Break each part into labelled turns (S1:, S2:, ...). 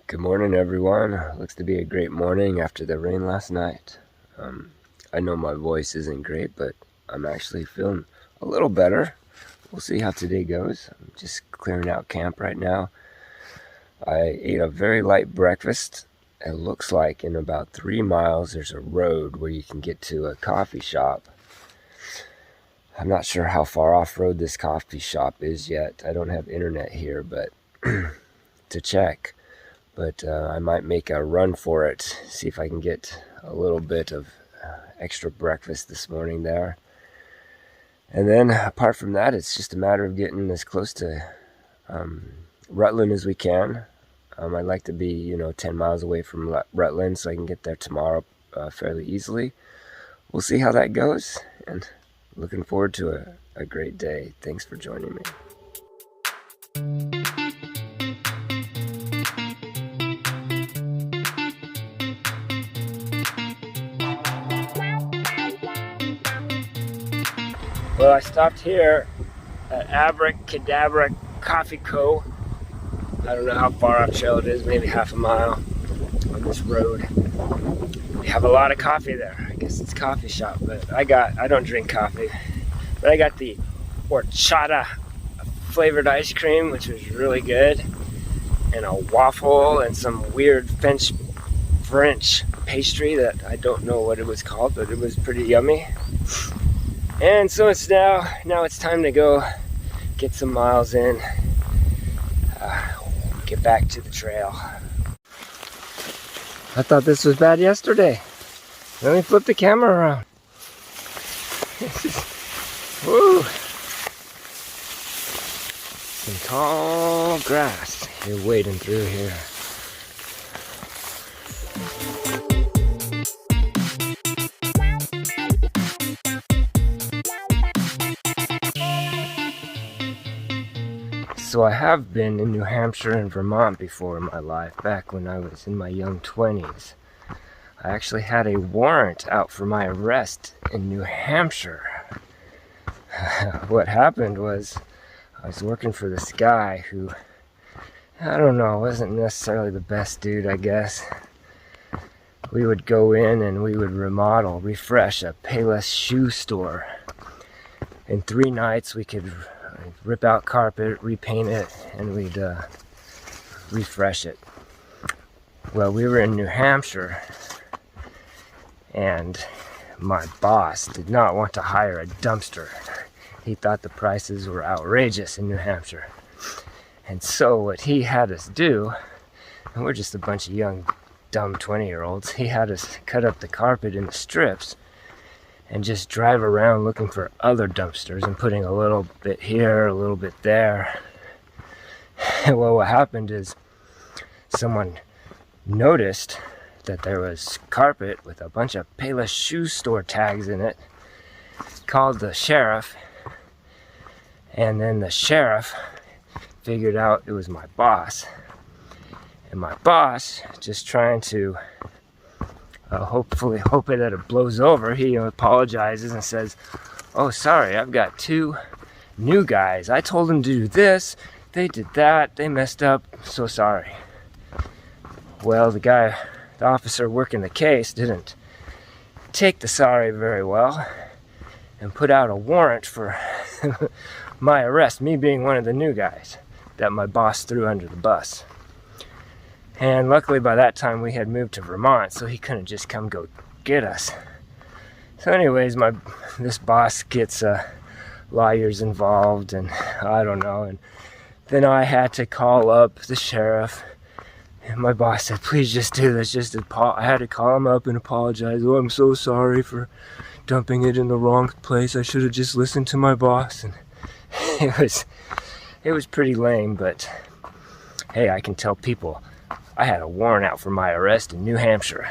S1: Good morning, everyone. Looks to be a great morning after the rain last night. I know my voice isn't great, but I'm actually feeling a little better. We'll see how today goes. I'm just clearing out camp right now. I ate a very light breakfast. It looks like in about 3 miles there's a road where you can get to a coffee shop. I'm not sure how far off-road this coffee shop is yet. I don't have internet here, but to check. But I might make a run for it, see if I can get a little bit of extra breakfast this morning there. And then apart from that, it's just a matter of getting as close to Rutland as we can. I'd like to be, 10 miles away from Rutland so I can get there tomorrow fairly easily. We'll see how that goes, and looking forward to a great day. Thanks for joining me. Well, I stopped here at Abracadabra Coffee Co. I don't know how far off trail it is, maybe half a mile on this road. They have a lot of coffee there. I guess it's a coffee shop, but I don't drink coffee. But I got the horchata flavored ice cream, which was really good, and a waffle and some weird French pastry that I don't know what it was called, but it was pretty yummy. And so it's now it's time to go get some miles in, get back to the trail. I thought this was bad yesterday. Let me flip the camera around. Woo! Some tall grass you're wading through here. So I have been in New Hampshire and Vermont before in my life, back when I was in my young 20s. I actually had a warrant out for my arrest in New Hampshire. What happened was I was working for this guy who, I don't know, wasn't necessarily the best dude, I guess. We would go in and we would refresh a Payless shoe store. In 3 nights we could rip out carpet, repaint it, and we'd refresh it. Well, we were in New Hampshire, and my boss did not want to hire a dumpster. He thought the prices were outrageous in New Hampshire. And so what he had us do, and we're just a bunch of young, dumb 20-year-olds, he had us cut up the carpet into strips and just drive around looking for other dumpsters and putting a little bit here, a little bit there. Well, what happened is someone noticed that there was carpet with a bunch of Payless shoe store tags in it, called the sheriff, and then the sheriff figured out it was my boss. And my boss, just trying to hopefully hope that it blows over, he apologizes and says, "Oh, sorry, I've got 2 new guys. I told them to do this, they did that, they messed up, so sorry." Well, the officer working the case didn't take the sorry very well and put out a warrant for my arrest, me being one of the new guys that my boss threw under the bus. And luckily by that time we had moved to Vermont, so he couldn't just come go get us. So anyways, this boss gets lawyers involved, and I don't know, and then I had to call up the sheriff, and my boss said, "Please just do this, I had to call him up and apologize. "Oh, I'm so sorry for dumping it in the wrong place. I should have just listened to my boss." And it was pretty lame, but hey, I can tell people I had a warrant out for my arrest in New Hampshire.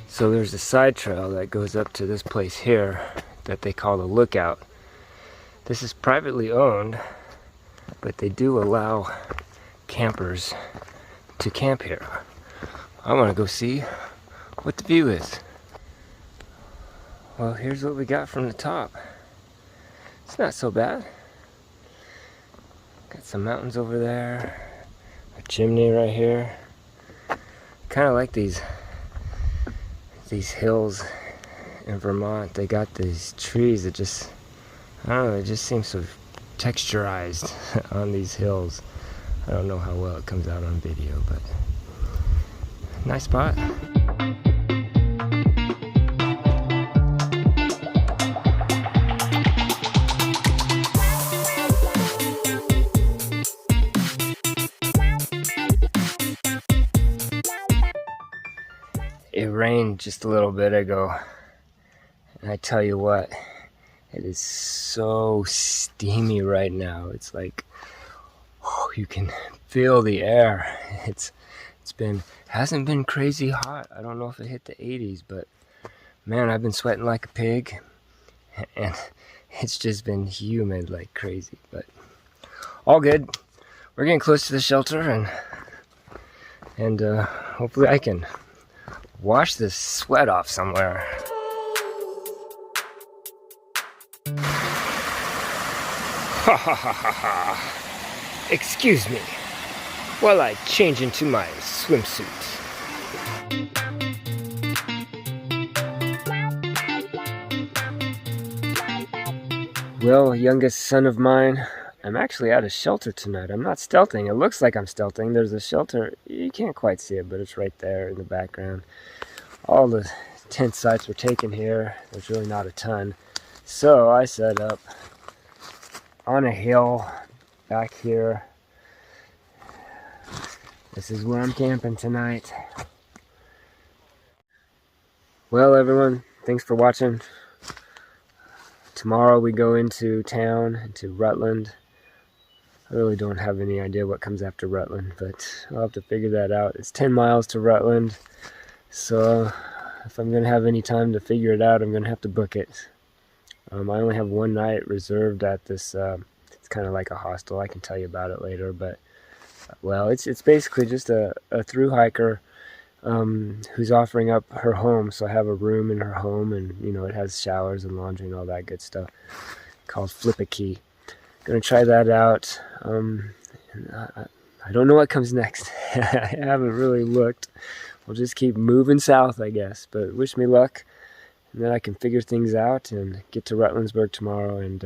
S1: So there's a side trail that goes up to this place here that they call the Lookout. This is privately owned, but they do allow campers to camp here. I want to go see what the view is. Well, here's what we got from the top. It's not so bad. Got some mountains over there, a chimney right here. Kind of like these hills in Vermont. They got these trees that just, I don't know, it just seems so texturized on these hills. I don't know how well it comes out on video, but nice spot. It rained just a little bit ago, and I tell you what, it is so steamy right now. It's like, oh, you can feel the air. Hasn't been crazy hot. I don't know if it hit the 80s, but man, I've been sweating like a pig, and it's just been humid like crazy. But all good. We're getting close to the shelter, and hopefully I can wash this sweat off somewhere. Ha ha ha ha ha. Excuse me while I change into my swimsuit. Well, youngest son of mine, I'm actually at a shelter tonight. I'm not stealthing. It looks like I'm stealthing. There's a shelter. You can't quite see it, but it's right there in the background. All the tent sites were taken here. There's really not a ton. So I set up on a hill back here. This is where I'm camping tonight. Well, everyone, thanks for watching. Tomorrow we go into town, into Rutland. I really don't have any idea what comes after Rutland, but I'll have to figure that out. It's 10 miles to Rutland, so if I'm going to have any time to figure it out, I'm going to have to book it. I only have one night reserved at this, it's kind of like a hostel. I can tell you about it later, but, well, it's basically just a thru hiker who's offering up her home, so I have a room in her home, and, you know, it has showers and laundry and all that good stuff, called Flip a Key. Gonna try that out. I don't know what comes next. I haven't really looked. We'll just keep moving south, I guess. But wish me luck, and then I can figure things out and get to Rutlandsburg tomorrow, and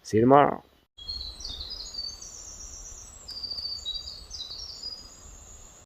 S1: see you tomorrow.